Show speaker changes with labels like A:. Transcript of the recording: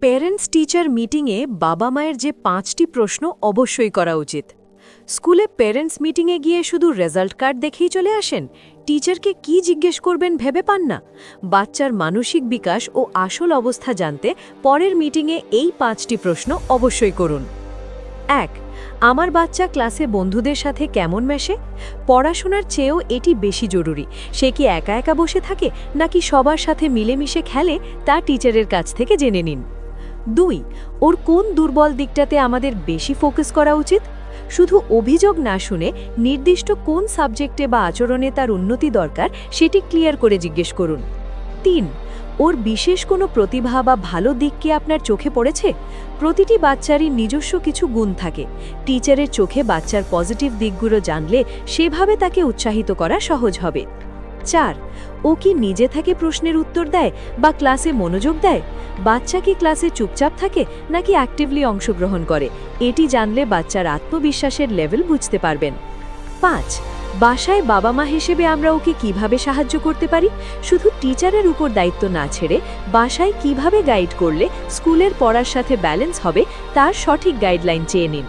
A: Parents teacher মিটিংয়ে বাবা মায়ের যে 5টি প্রশ্ন অবশ্যই করা উচিত। স্কুলে পেরেন্টস মিটিংয়ে গিয়ে শুধু রেজাল্ট কার্ড দেখেই চলে আসেন, টিচারকে কি জিজ্ঞেস করবেন ভেবে পান না। বাচ্চার মানসিক বিকাশ ও আসল অবস্থা জানতে পরের মিটিংয়ে এই 5টি প্রশ্ন অবশ্যই করুন। 1. আমার বাচ্চা ক্লাসে বন্ধুদের সাথে কেমন মেশে? পড়াশোনার চেয়েও এটি বেশি জরুরি। সে কি একা একা বসে থাকে নাকি সবার সাথে মিলেমিশে খেলে, তা টিচারের কাছ থেকে জেনে নিন। 2. ওর কোন দুর্বল দিকটাতে আমাদের বেশি ফোকাস করা উচিত? শুধু অভিযোগ না শুনে নির্দিষ্ট কোন সাবজেক্টে বা আচরণে তার উন্নতি দরকার সেটি ক্লিয়ার করে জিজ্ঞেস করুন। 3. ওর বিশেষ কোনো প্রতিভা বা ভালো দিক কি আপনার চোখে পড়েছে? প্রতিটি বাচ্চারই নিজস্ব কিছু গুণ থাকে। টিচারের চোখে বাচ্চার পজিটিভ দিকগুলো জানলে সেভাবে তাকে উৎসাহিত করা সহজ হবে। 4. ও কি নিজে থেকে প্রশ্নের উত্তর দেয় বা ক্লাসে মনোযোগ দেয়? বাচ্চা কি ক্লাসে চুপচাপ থাকে নাকি অ্যাক্টিভলি অংশগ্রহণ করে? এটি জানলে বাচ্চার আত্মবিশ্বাসের লেভেল বুঝতে পারবেন। 5. বাসায় বাবা মা হিসেবে আমরা ওকে কিভাবে সাহায্য করতে পারি? শুধু টিচারের উপর দায়িত্ব না ছেড়ে বাসায় কিভাবে গাইড করলে স্কুলের পড়ার সাথে ব্যালেন্স হবে, তার সঠিক গাইডলাইন চেয়ে নিন।